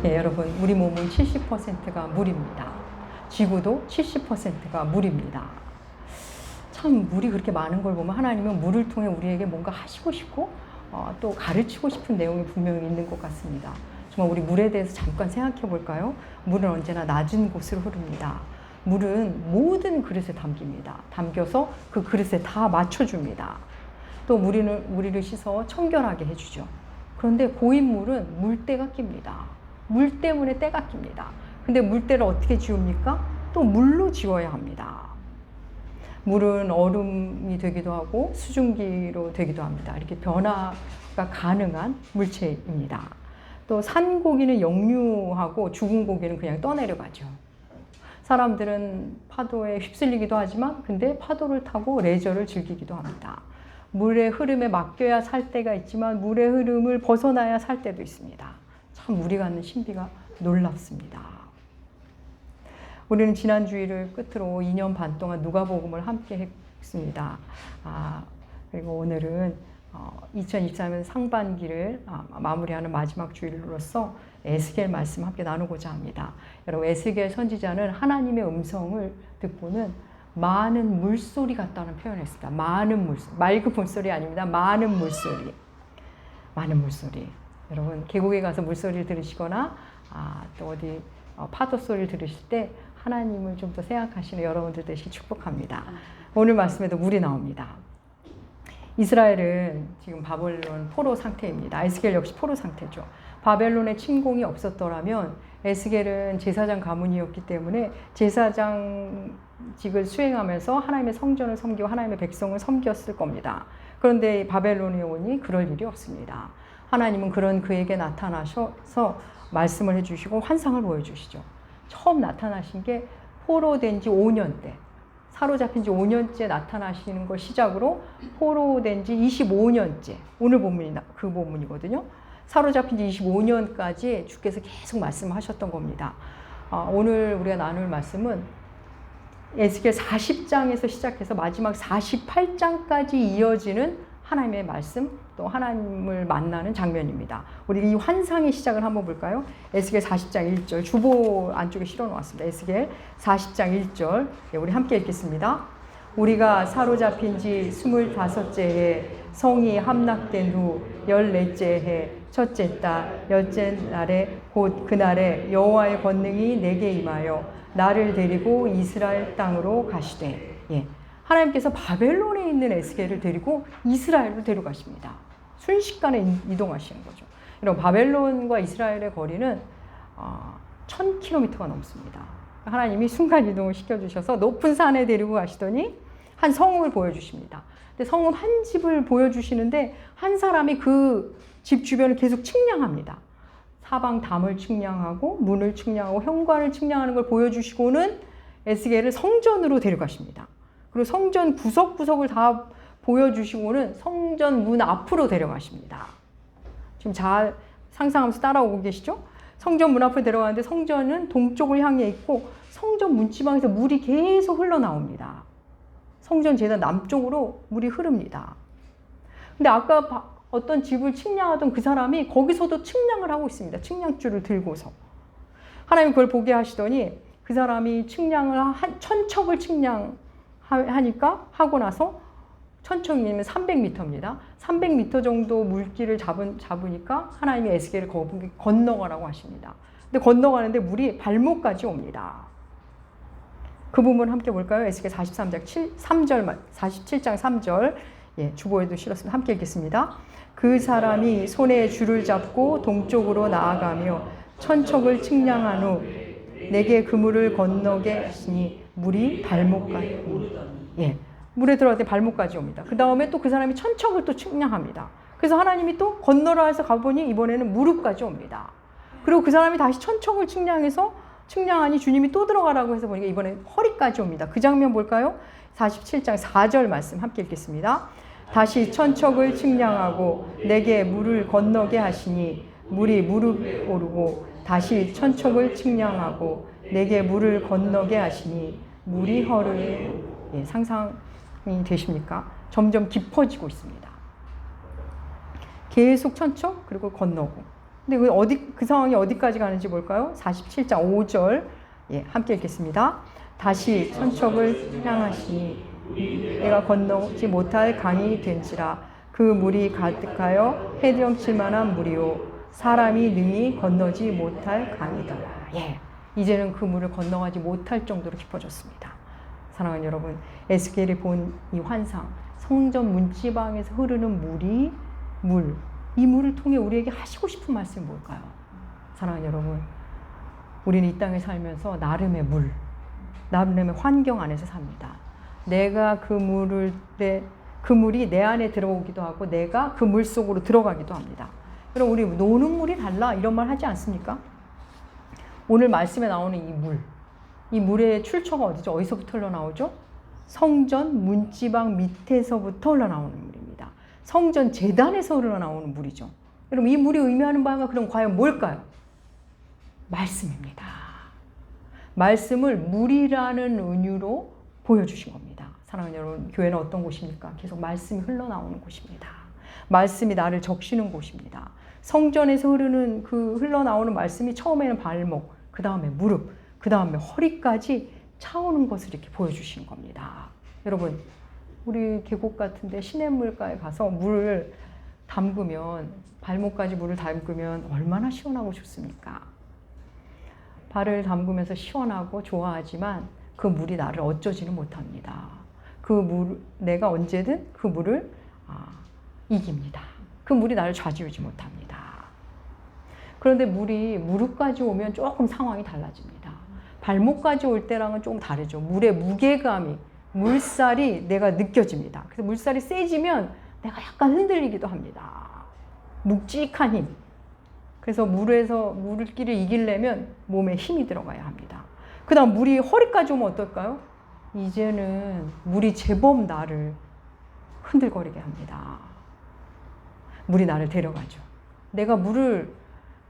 예, 여러분, 우리 몸은 70%가 물입니다. 지구도 70%가 물입니다. 참 물이 그렇게 많은 걸 보면 하나님은 물을 통해 우리에게 뭔가 하시고 싶고 또 가르치고 싶은 내용이 분명히 있는 것 같습니다. 정말 우리 물에 대해서 잠깐 생각해 볼까요? 물은 언제나 낮은 곳으로 흐릅니다. 물은 모든 그릇에 담깁니다. 담겨서 그 그릇에 다 맞춰줍니다. 또 우리를 씻어 청결하게 해주죠. 그런데 고인물은 물때가 낍니다. 물 때문에 때가 낍니다. 근데 물때를 어떻게 지웁니까? 또 물로 지워야 합니다. 물은 얼음이 되기도 하고 수증기로 되기도 합니다. 이렇게 변화가 가능한 물체입니다. 또 산 고기는 역류하고 죽은 고기는 그냥 떠내려가죠. 사람들은 파도에 휩쓸리기도 하지만 근데 파도를 타고 레저를 즐기기도 합니다. 물의 흐름에 맡겨야 살 때가 있지만 물의 흐름을 벗어나야 살 때도 있습니다. 참 물이 갖는 신비가 놀랍습니다. 우리는 지난 주일을 끝으로 2년 반 동안 누가복음을 함께 했습니다. 그리고 오늘은 2023년 상반기를 마무리하는 마지막 주일로서 에스겔 말씀 함께 나누고자 합니다. 여러분, 에스겔 선지자는 하나님의 음성을 듣고는 많은 물소리 같다는 표현을 했습니다. 많은 물소리, 맑은 물소리 아닙니다. 많은 물소리. 많은 물소리. 여러분, 계곡에 가서 물소리를 들으시거나 또 어디 파도 소리를 들으실 때 하나님을 좀 더 생각하시는 여러분들 되시길 축복합니다. 오늘 말씀에도 물이 나옵니다. 이스라엘은 지금 바벨론 포로 상태입니다. 에스겔 역시 포로 상태죠. 바벨론의 침공이 없었더라면 에스겔은 제사장 가문이었기 때문에 제사장직을 수행하면서 하나님의 성전을 섬기고 하나님의 백성을 섬겼을 겁니다. 그런데 바벨론에 오니 그럴 일이 없습니다. 하나님은 그런 그에게 나타나셔서 말씀을 해주시고 환상을 보여주시죠. 처음 나타나신 게 포로된 지 5년 때, 사로잡힌 지 5년째 나타나시는 걸 시작으로 포로된 지 25년째, 오늘 본문이 그 본문이거든요. 사로잡힌 지 25년까지 주께서 계속 말씀하셨던 겁니다. 오늘 우리가 나눌 말씀은 에스겔 40장에서 시작해서 마지막 48장까지 이어지는 하나님의 말씀, 또 하나님을 만나는 장면입니다. 우리 이 환상의 시작을 한번 볼까요? 에스겔 40장 1절, 주보 안쪽에 실어 놓았습니다. 에스겔 40장 1절, 우리 함께 읽겠습니다. 우리가 사로잡힌 지 25째 해, 성이 함락된 후 14째 해, 첫째 달, 여째 날에 곧 그날에 여호와의 권능이 내게 임하여 나를 데리고 이스라엘 땅으로 가시되. 하나님께서 바벨론에 있는 에스겔을 데리고 이스라엘로 데려가십니다. 순식간에 이동하시는 거죠. 여러분, 바벨론과 이스라엘의 거리는 1000km가 넘습니다. 하나님이 순간 이동을 시켜주셔서 높은 산에 데리고 가시더니 한 성을 보여주십니다. 근데 성은 한 집을 보여주시는데 한 사람이 그 집 주변을 계속 측량합니다. 사방 담을 측량하고 문을 측량하고 현관을 측량하는 걸 보여주시고는 에스겔을 성전으로 데려가십니다. 그리고 성전 구석구석을 다 보여주시고는 성전 문 앞으로 데려가십니다. 지금 잘 상상하면서 따라오고 계시죠? 성전 문 앞으로 데려가는데 성전은 동쪽을 향해 있고 성전 문지방에서 물이 계속 흘러나옵니다. 성전 제단 남쪽으로 물이 흐릅니다. 근데 아까 어떤 집을 측량하던 그 사람이 거기서도 측량을 하고 있습니다. 측량줄을 들고서. 하나님 그걸 보게 하시더니 그 사람이 측량을 천척을 측량하니까 하고 나서 천척이면 300m입니다. 300m 정도 물길을 잡으니까 하나님이 에스겔을 건너가라고 하십니다. 근데 건너가는데 물이 발목까지 옵니다. 그 부분 함께 볼까요? 에스겔 43장 3절, 47장 3절. 주보에도 실었습니다. 함께 읽겠습니다. 그 사람이 손에 줄을 잡고 동쪽으로 나아가며 천척을 측량한 후 내게 그 물을 건너게 하시니 물이 발목까지. 물에 들어갈 때 발목까지 옵니다. 그 다음에 또 그 사람이 천척을 또 측량합니다. 그래서 하나님이 또 건너라 해서 가보니 이번에는 무릎까지 옵니다. 그리고 그 사람이 다시 천척을 측량하니 주님이 또 들어가라고 해서 보니까 이번에 허리까지 옵니다. 그 장면 볼까요? 47장 4절 말씀 함께 읽겠습니다. 다시 천척을 측량하고 내게 물을 건너게 하시니 물이 무릎 오르고 다시 천척을 측량하고 내게 물을 건너게 하시니 물이 허를. 상상이 되십니까? 점점 깊어지고 있습니다. 계속 천척 그리고 건너고 근데 그 상황이 어디까지 가는지 볼까요? 47장 5절. 예, 함께 읽겠습니다. 다시 천척을 향하시니 내가 건너지 못할 강이 된지라. 그 물이 가득하여 헤엄칠 만한 물이요 사람이 능히 건너지 못할 강이더라. 예, 이제는 그 물을 건너가지 못할 정도로 깊어졌습니다. 사랑하는 여러분, 에스겔이 본 이 환상, 성전 문지방에서 흐르는 이 물을 통해 우리에게 하시고 싶은 말씀이 뭘까요? 사랑하는 여러분, 우리는 이 땅에 살면서 나름의 환경 안에서 삽니다. 내가 그 물이 내 안에 들어오기도 하고 내가 그 물 속으로 들어가기도 합니다. 여러분, 우리 노는 물이 달라 이런 말 하지 않습니까? 오늘 말씀에 나오는 이 물의 출처가 어디죠? 어디서부터 흘러나오죠? 성전 문지방 밑에서부터 흘러나오는 물입니다. 성전 제단에서 흘러나오는 물이죠. 여러분, 이 물이 의미하는 바가 그럼 과연 뭘까요? 말씀입니다. 말씀을 물이라는 은유로 보여주신 겁니다. 사랑하는 여러분, 교회는 어떤 곳입니까? 계속 말씀이 흘러나오는 곳입니다. 말씀이 나를 적시는 곳입니다. 성전에서 흘러나오는 말씀이 처음에는 발목, 그 다음에 무릎, 그 다음에 허리까지 차오는 것을 이렇게 보여주시는 겁니다. 여러분, 우리 계곡 같은데 시냇물가에 가서 물을 담그면, 발목까지 물을 담그면 얼마나 시원하고 좋습니까? 발을 담그면서 시원하고 좋아하지만 그 물이 나를 어쩌지는 못합니다. 내가 언제든 그 물을 이깁니다. 그 물이 나를 좌지우지 못합니다. 그런데 물이 무릎까지 오면 조금 상황이 달라집니다. 발목까지 올 때랑은 조금 다르죠. 물의 무게감이, 물살이 내가 느껴집니다. 그래서 물살이 세지면 내가 약간 흔들리기도 합니다. 묵직한 힘. 그래서 물길을 이기려면 몸에 힘이 들어가야 합니다. 그 다음 물이 허리까지 오면 어떨까요? 이제는 물이 제법 나를 흔들거리게 합니다. 물이 나를 데려가죠.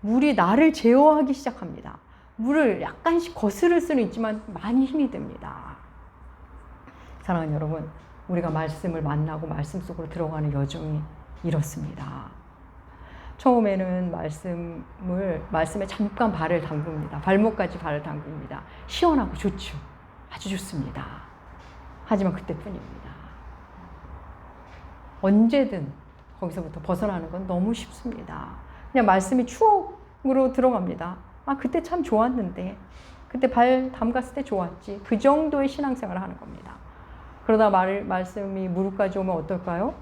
물이 나를 제어하기 시작합니다. 물을 약간씩 거스를 수는 있지만 많이 힘이 듭니다. 사랑하는 여러분, 우리가 말씀을 만나고 말씀 속으로 들어가는 여정이 이렇습니다. 처음에는 말씀에 잠깐 발을 담굽니다. 발목까지 발을 담굽니다. 시원하고 좋죠. 아주 좋습니다. 하지만 그때뿐입니다. 언제든 거기서부터 벗어나는 건 너무 쉽습니다. 그냥 말씀이 추억으로 들어갑니다. 그때 참 좋았는데, 그때 발 담갔을 때 좋았지. 그 정도의 신앙생활을 하는 겁니다. 그러다 말씀이 무릎까지 오면 어떨까요?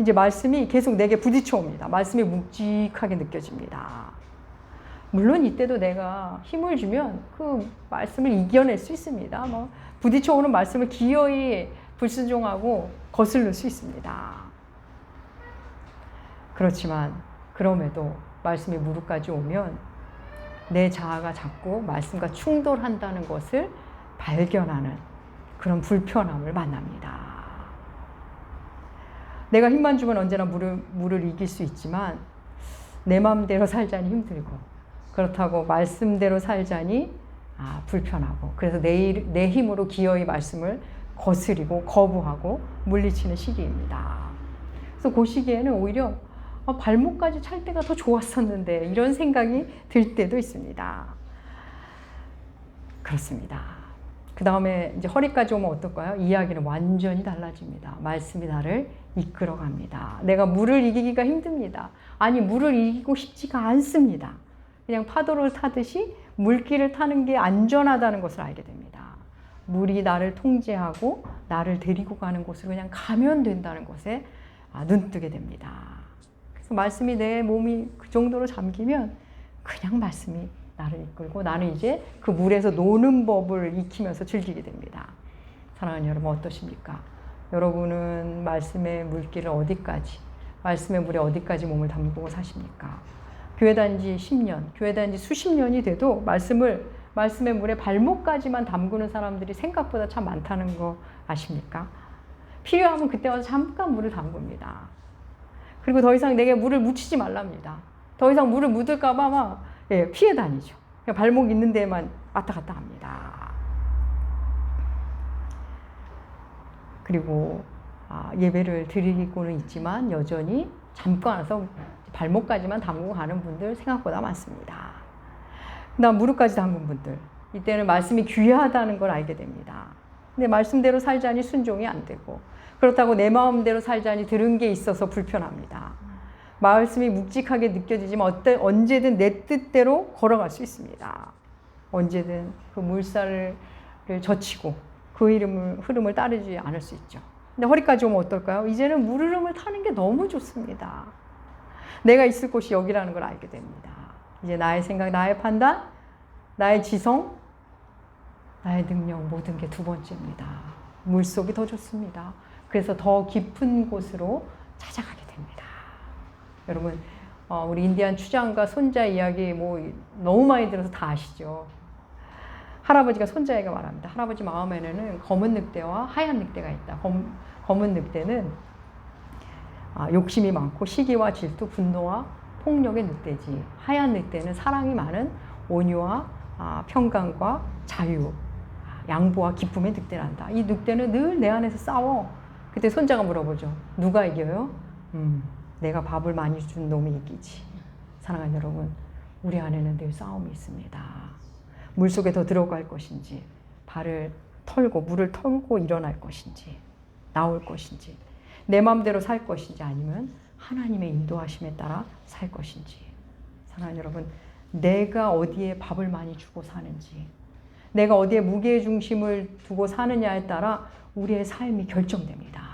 이제 말씀이 계속 내게 부딪혀 옵니다. 말씀이 묵직하게 느껴집니다. 물론 이때도 내가 힘을 주면 그 말씀을 이겨낼 수 있습니다. 부딪혀 오는 말씀을 기어이 불순종하고 거스를 수 있습니다. 그렇지만 그럼에도 말씀이 무릎까지 오면 내 자아가 자꾸 말씀과 충돌한다는 것을 발견하는 그런 불편함을 만납니다. 내가 힘만 주면 언제나 물을 이길 수 있지만 내 마음대로 살자니 힘들고, 그렇다고 말씀대로 살자니 불편하고, 그래서 내 힘으로 기어이 말씀을 거스리고 거부하고 물리치는 시기입니다. 그래서 그 시기에는 오히려 발목까지 찰 때가 더 좋았었는데 이런 생각이 들 때도 있습니다. 그렇습니다. 그 다음에 이제 허리까지 오면 어떨까요? 이야기는 완전히 달라집니다. 말씀이 나를 이끌어갑니다. 내가 물을 이기기가 힘듭니다. 아니, 물을 이기고 싶지가 않습니다. 그냥 파도를 타듯이 물길을 타는 게 안전하다는 것을 알게 됩니다. 물이 나를 통제하고 나를 데리고 가는 곳으로 그냥 가면 된다는 것에 눈뜨게 됩니다. 그래서 말씀이 내 몸이 그 정도로 잠기면 그냥 말씀이 나를 이끌고 나는 이제 그 물에서 노는 법을 익히면서 즐기게 됩니다. 사랑하는 여러분, 어떠십니까? 여러분은 말씀의 물길을 말씀의 물에 어디까지 몸을 담그고 사십니까? 교회 다닌 지 10년, 교회 다닌 지 수십 년이 돼도 말씀의 물에 발목까지만 담그는 사람들이 생각보다 참 많다는 거 아십니까? 필요하면 그때 와서 잠깐 물을 담굽니다. 그리고 더 이상 내게 물을 묻히지 말랍니다. 더 이상 물을 묻을까봐 피해 다니죠. 그냥 발목 있는 데만 왔다 갔다 합니다. 그리고 예배를 드리고는 있지만 여전히 잠깐 와서 발목까지만 담그고 가는 분들 생각보다 많습니다. 그다음 무릎까지 담근 분들, 이때는 말씀이 귀하다는 걸 알게 됩니다. 근데 말씀대로 살자니 순종이 안 되고, 그렇다고 내 마음대로 살자니 들은 게 있어서 불편합니다. 말씀이 묵직하게 느껴지지만 언제든 내 뜻대로 걸어갈 수 있습니다. 언제든 그 물살을 젖히고 그 흐름을 따르지 않을 수 있죠. 근데 허리까지 오면 어떨까요? 이제는 물 흐름을 타는 게 너무 좋습니다. 내가 있을 곳이 여기라는 걸 알게 됩니다. 이제 나의 생각, 나의 판단, 나의 지성, 나의 능력, 모든 게 두 번째입니다. 물속이 더 좋습니다. 그래서 더 깊은 곳으로 찾아가게 됩니다. 여러분, 우리 인디안 추장과 손자 이야기 너무 많이 들어서 다 아시죠? 할아버지가 손자에게 말합니다. 할아버지 마음에는 검은 늑대와 하얀 늑대가 있다. 검은 늑대는 욕심이 많고 시기와 질투, 분노와 폭력의 늑대지. 하얀 늑대는 사랑이 많은 온유와 평강과 자유, 양보와 기쁨의 늑대란다. 이 늑대는 늘 내 안에서 싸워. 그때 손자가 물어보죠. 누가 이겨요? 내가 밥을 많이 준 놈이 이기지. 사랑하는 여러분, 우리 안에는 늘 싸움이 있습니다. 물속에 더 들어갈 것인지, 물을 털고 일어날 것인지, 나올 것인지, 내 마음대로 살 것인지, 아니면 하나님의 인도하심에 따라 살 것인지. 사랑하는 여러분, 내가 어디에 밥을 많이 주고 사는지, 내가 어디에 무게의 중심을 두고 사느냐에 따라 우리의 삶이 결정됩니다.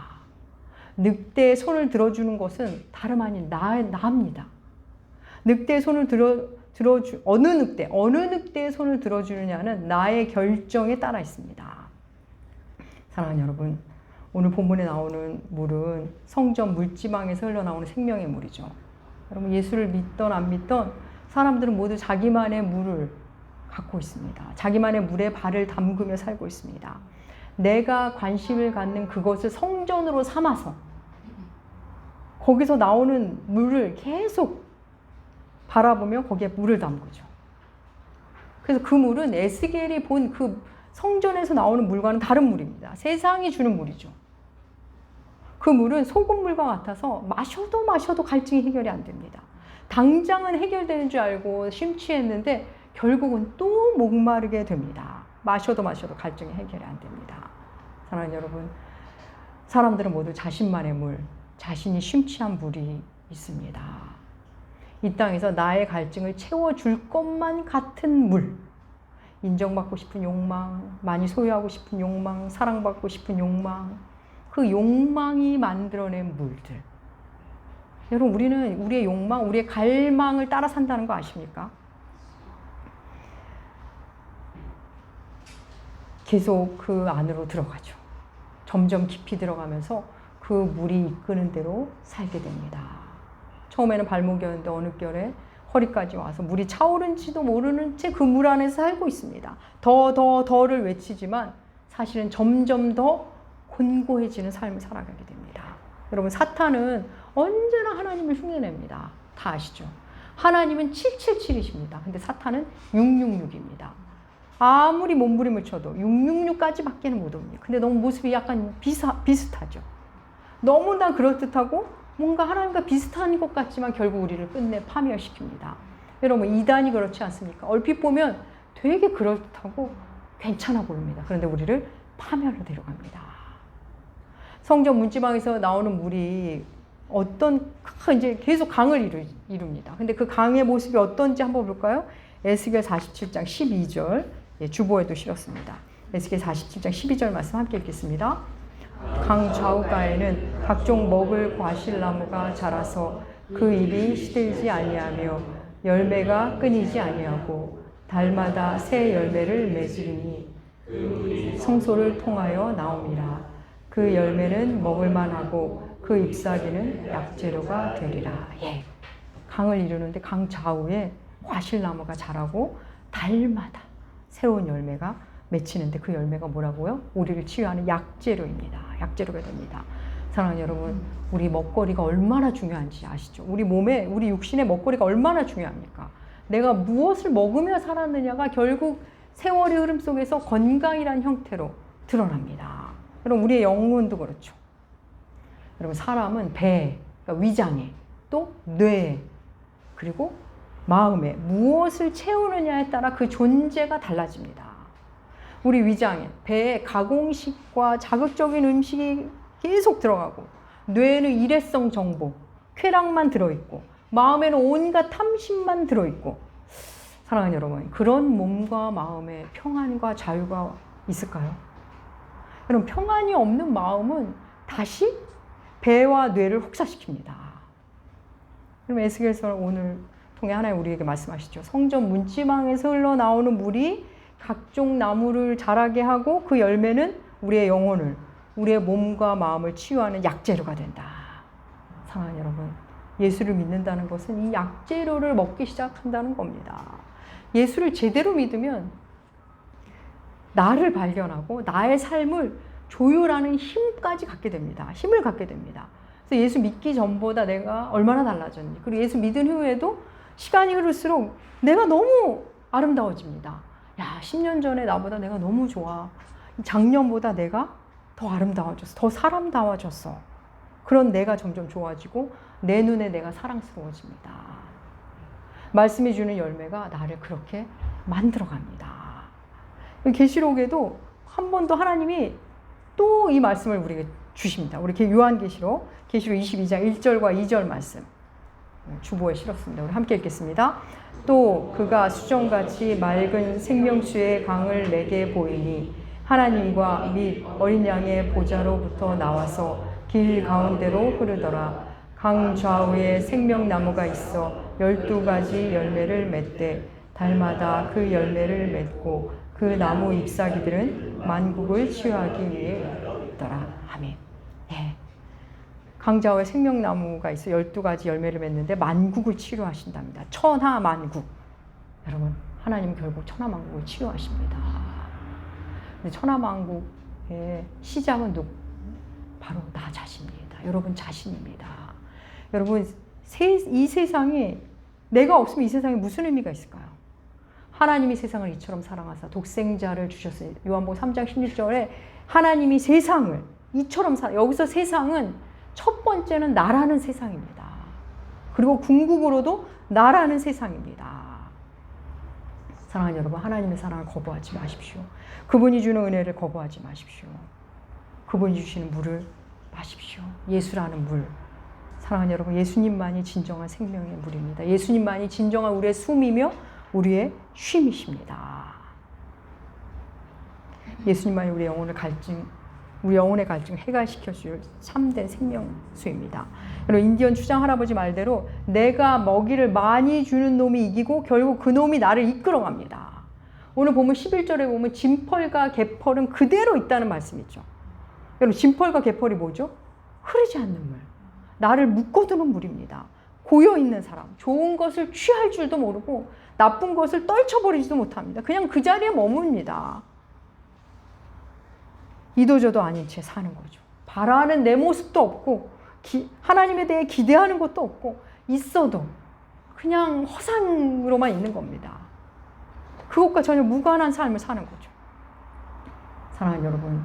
늑대의 손을 들어주는 것은 다름 아닌 나입니다. 늑대의 손을 어느 늑대의 손을 들어주느냐는 나의 결정에 따라 있습니다. 사랑하는 여러분, 오늘 본문에 나오는 물은 성전 물지방에서 흘러나오는 생명의 물이죠. 여러분, 예수를 믿던 안 믿던 사람들은 모두 자기만의 물을 갖고 있습니다. 자기만의 물에 발을 담그며 살고 있습니다. 내가 관심을 갖는 그것을 성전으로 삼아서 거기서 나오는 물을 계속 바라보며 거기에 물을 담그죠. 그래서 그 물은 에스겔이 본 그 성전에서 나오는 물과는 다른 물입니다. 세상이 주는 물이죠. 그 물은 소금물과 같아서 마셔도 갈증이 해결이 안 됩니다. 당장은 해결되는 줄 알고 심취했는데 결국은 또 목마르게 됩니다. 마셔도 갈증이 해결이 안 됩니다. 사랑하는 여러분, 사람들은 모두 자신만의 물, 자신이 심취한 물이 있습니다. 이 땅에서 나의 갈증을 채워줄 것만 같은 물, 인정받고 싶은 욕망, 많이 소유하고 싶은 욕망, 사랑받고 싶은 욕망, 그 욕망이 만들어낸 물들. 여러분, 우리는 우리의 욕망, 우리의 갈망을 따라 산다는 거 아십니까? 계속 그 안으로 들어가죠. 점점 깊이 들어가면서 그 물이 이끄는 대로 살게 됩니다. 처음에는 발목이었는데 어느 결에 허리까지 와서 물이 차오른지도 모르는 채 그 물 안에서 살고 있습니다. 더를 외치지만 사실은 점점 더 곤고해지는 삶을 살아가게 됩니다. 여러분, 사탄은 언제나 하나님을 흉내냅니다. 다 아시죠? 하나님은 777이십니다. 근데 사탄은 666입니다. 아무리 몸부림을 쳐도 666까지밖에는 못 옵니다. 근데 너무 모습이 약간 비슷하죠. 너무나 그럴듯하고 뭔가 하나님과 비슷한 것 같지만 결국 우리를 끝내 파멸시킵니다. 여러분, 이단이 그렇지 않습니까? 얼핏 보면 되게 그럴듯하고 괜찮아 보입니다. 그런데 우리를 파멸로 데려갑니다. 성전 문지방에서 나오는 물이 이제 계속 강을 이룹니다. 근데 그 강의 모습이 어떤지 한번 볼까요? 에스겔 47장 12절, 주보에도 실었습니다. 에스겔 47장 12절 말씀 함께 읽겠습니다. 강 좌우가에는 각종 먹을 과실나무가 자라서 그 잎이 시들지 아니하며 열매가 끊이지 아니하고 달마다 새 열매를 맺으리니 성소를 통하여 나옵니다. 그 열매는 먹을만하고 그 잎사귀는 약재료가 되리라. 예. 강을 이루는데 강 좌우에 과실나무가 자라고 달마다 새로운 열매가 맺히는데 그 열매가 뭐라고요? 우리를 치유하는 약재료입니다. 약재료가 됩니다. 사랑하는 여러분, 우리 먹거리가 얼마나 중요한지 아시죠? 우리 몸에, 우리 육신의 먹거리가 얼마나 중요합니까? 내가 무엇을 먹으며 살았느냐가 결국 세월의 흐름 속에서 건강이라는 형태로 드러납니다. 여러분, 우리의 영혼도 그렇죠. 여러분, 사람은 배, 그러니까 위장에, 또 뇌, 그리고 마음에 무엇을 채우느냐에 따라 그 존재가 달라집니다. 우리 위장에, 배에 가공식과 자극적인 음식이 계속 들어가고, 뇌에는 일회성 정보, 쾌락만 들어있고, 마음에는 온갖 탐심만 들어있고, 사랑하는 여러분, 그런 몸과 마음에 평안과 자유가 있을까요? 여러분, 평안이 없는 마음은 다시 배와 뇌를 혹사시킵니다. 그럼 에스겔서 오늘 통해 하나님 우리에게 말씀하시죠. 성전 문지방에서 흘러나오는 물이 각종 나무를 자라게 하고 그 열매는 우리의 영혼을, 우리의 몸과 마음을 치유하는 약재료가 된다. 사랑하는 여러분, 예수를 믿는다는 것은 이 약재료를 먹기 시작한다는 겁니다. 예수를 제대로 믿으면 나를 발견하고 나의 삶을 조율하는 힘까지 갖게 됩니다. 힘을 갖게 됩니다. 그래서 예수 믿기 전보다 내가 얼마나 달라졌는지, 그리고 예수 믿은 후에도 시간이 흐를수록 내가 너무 아름다워집니다. 야, 10년 전에 나보다 내가 너무 좋아. 작년보다 내가 더 아름다워졌어. 더 사람다워졌어. 그런 내가 점점 좋아지고 내 눈에 내가 사랑스러워집니다. 말씀이 주는 열매가 나를 그렇게 만들어갑니다. 계시록에도 한 번 더 하나님이 또 이 말씀을 우리에게 주십니다. 우리 요한계시록 22장 1절과 2절 말씀 주보에 실었습니다. 우리 함께 읽겠습니다. 또 그가 수정같이 맑은 생명수의 강을 내게 보이니 하나님과 및 어린 양의 보좌로부터 나와서 길 가운데로 흐르더라. 강 좌우에 생명나무가 있어 12가지 열매를 맺되 달마다 그 열매를 맺고 그 나무 잎사귀들은 만국을 치유하기 위해 있더라. 아멘. 네. 강좌우에 생명나무가 있어 12가지 열매를 맺는데 만국을 치유하신답니다. 천하만국. 여러분, 하나님 결국 천하만국을 치유하십니다. 근데 천하만국의 시작은 누구? 바로 나 자신입니다. 여러분 자신입니다. 여러분, 이 세상에 내가 없으면 이 세상에 무슨 의미가 있을까요? 하나님이 세상을 이처럼 사랑하사 독생자를 주셨으니, 요한복음 3장 16절에 하나님이 세상을 이처럼 여기서 세상은 첫 번째는 나라는 세상입니다. 그리고 궁극으로도 나라는 세상입니다. 사랑하는 여러분, 하나님의 사랑을 거부하지 마십시오. 그분이 주는 은혜를 거부하지 마십시오. 그분이 주시는 물을 마십시오. 예수라는 물. 사랑하는 여러분, 예수님만이 진정한 생명의 물입니다. 예수님만이 진정한 우리의 숨이며 우리의 쉼이십니다. 예수님만이 우리 영혼의 갈증 해갈시켜 줄 참된 생명수입니다. 여러분, 인디언 추장 할아버지 말대로 내가 먹이를 많이 주는 놈이 이기고 결국 그 놈이 나를 이끌어갑니다. 오늘 보면 11절에 보면 진펄과 개펄은 그대로 있다는 말씀이 있죠. 여러분, 진펄과 개펄이 뭐죠? 흐르지 않는 물. 나를 묶어두는 물입니다. 고여있는 사람, 좋은 것을 취할 줄도 모르고 나쁜 것을 떨쳐버리지도 못합니다. 그냥 그 자리에 머뭅니다. 이도저도 아닌 채 사는 거죠. 바라는 내 모습도 없고 하나님에 대해 기대하는 것도 없고 있어도 그냥 허상으로만 있는 겁니다. 그것과 전혀 무관한 삶을 사는 거죠. 사랑하는 여러분,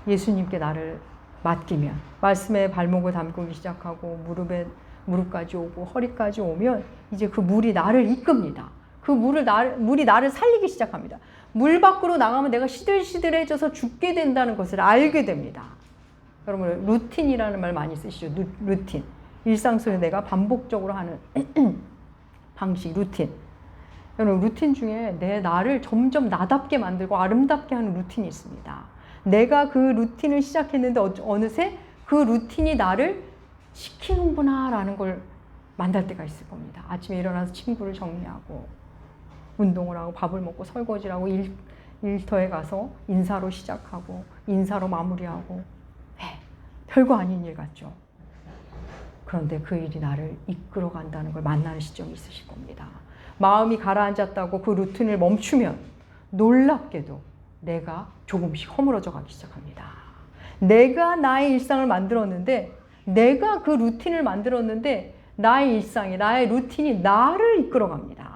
예수님께 나를 맡기면 말씀에 발목을 담그기 시작하고 무릎까지 오고 허리까지 오면 이제 그 물이 나를 이끕니다. 그 물이 나를 살리기 시작합니다. 물 밖으로 나가면 내가 시들시들해져서 죽게 된다는 것을 알게 됩니다. 여러분, 루틴이라는 말 많이 쓰시죠. 루틴. 일상 속에 내가 반복적으로 하는 방식, 루틴. 여러분, 루틴 중에 나를 점점 나답게 만들고 아름답게 하는 루틴이 있습니다. 내가 그 루틴을 시작했는데 어느새 그 루틴이 나를 시키는구나 라는 걸 만날 때가 있을 겁니다. 아침에 일어나서 침구를 정리하고 운동을 하고 밥을 먹고 설거지를 하고 일터에 가서 인사로 시작하고 인사로 마무리하고 별거 아닌 일 같죠. 그런데 그 일이 나를 이끌어 간다는 걸 만나는 시점이 있으실 겁니다. 마음이 가라앉았다고 그 루틴을 멈추면 놀랍게도 내가 조금씩 허물어져 가기 시작합니다. 내가 나의 일상을 만들었는데, 내가 그 루틴을 만들었는데 나의 일상이, 나의 루틴이 나를 이끌어 갑니다.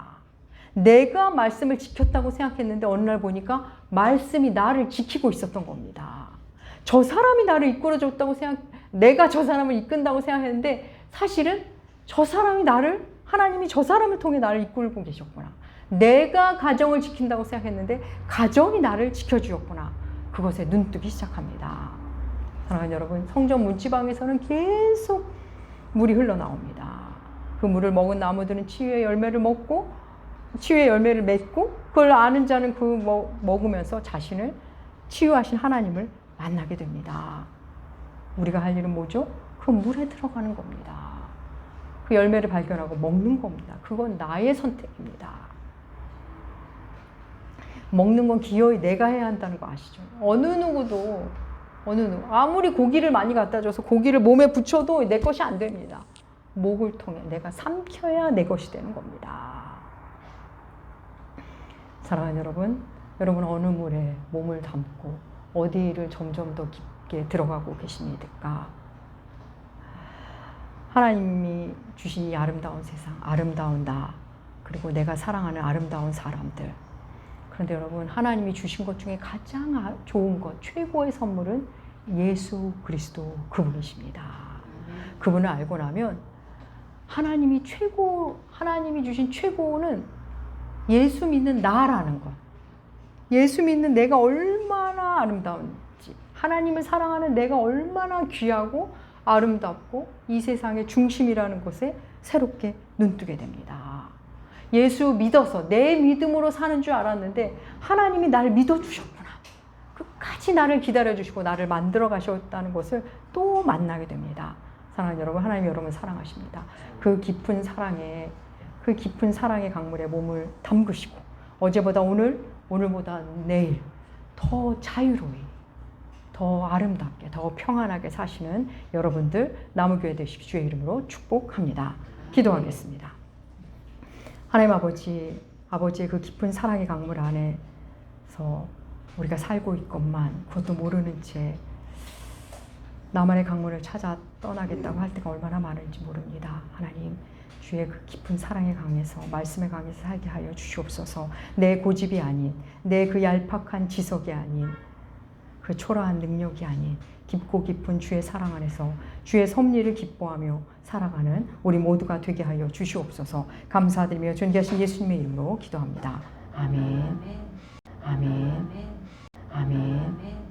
내가 말씀을 지켰다고 생각했는데 어느 날 보니까 말씀이 나를 지키고 있었던 겁니다. 저 사람이 나를 이끌어줬다고 내가 저 사람을 이끈다고 생각했는데 사실은 저 사람이 나를 하나님이 저 사람을 통해 나를 이끌고 계셨구나. 내가 가정을 지킨다고 생각했는데 가정이 나를 지켜주었구나. 그것에 눈뜨기 시작합니다. 사랑하는 여러분, 성전 문지방에서는 계속 물이 흘러나옵니다. 그 물을 먹은 나무들은 치유의 열매를 먹고 치유의 열매를 맺고 그걸 아는 자는 먹으면서 자신을 치유하신 하나님을 만나게 됩니다. 우리가 할 일은 뭐죠? 그 물에 들어가는 겁니다. 그 열매를 발견하고 먹는 겁니다. 그건 나의 선택입니다. 먹는 건 기어이 내가 해야 한다는 거 아시죠? 어느 누구 아무리 고기를 많이 갖다 줘서 고기를 몸에 붙여도 내 것이 안 됩니다. 목을 통해 내가 삼켜야 내 것이 되는 겁니다. 사랑하는 여러분, 여러분 어느 물에 몸을 담고 어디를 점점 더 깊게 들어가고 계십니까? 하나님이 주신 이 아름다운 세상, 아름다운 나, 그리고 내가 사랑하는 아름다운 사람들. 그런데 여러분, 하나님이 주신 것 중에 가장 좋은 것, 최고의 선물은 예수 그리스도 그분이십니다. 그분을 알고 나면 하나님이 주신 최고는 예수 믿는 나라는 것. 예수 믿는 내가 얼마나 아름다운지, 하나님을 사랑하는 내가 얼마나 귀하고 아름답고 이 세상의 중심이라는 것에 새롭게 눈뜨게 됩니다. 예수 믿어서 내 믿음으로 사는 줄 알았는데 하나님이 나를 믿어주셨구나. 끝까지 나를 기다려주시고 나를 만들어 가셨다는 것을 또 만나게 됩니다. 사랑하는 여러분, 하나님이 여러분을 사랑하십니다. 그 깊은 사랑의 강물에 몸을 담그시고 어제보다 오늘보다 내일 더 자유로이, 더 아름답게, 더 평안하게 사시는 여러분들 나무교회 되시기 주의 이름으로 축복합니다. 기도하겠습니다. 하나님 아버지의 그 깊은 사랑의 강물 안에서 우리가 살고 있건만 그것도 모르는 채 나만의 강물을 찾아 떠나겠다고 할 때가 얼마나 많은지 모릅니다. 하나님, 주의 그 깊은 사랑의 강에서, 말씀의 강에서 살게 하여 주시옵소서. 내 고집이 아닌, 내 그 얄팍한 지석이 아닌, 그 초라한 능력이 아닌 깊고 깊은 주의 사랑 안에서 주의 섭리를 기뻐하며 살아가는 우리 모두가 되게 하여 주시옵소서. 감사드리며 존귀하신 예수님의 이름으로 기도합니다. 아멘. 아멘. 아멘.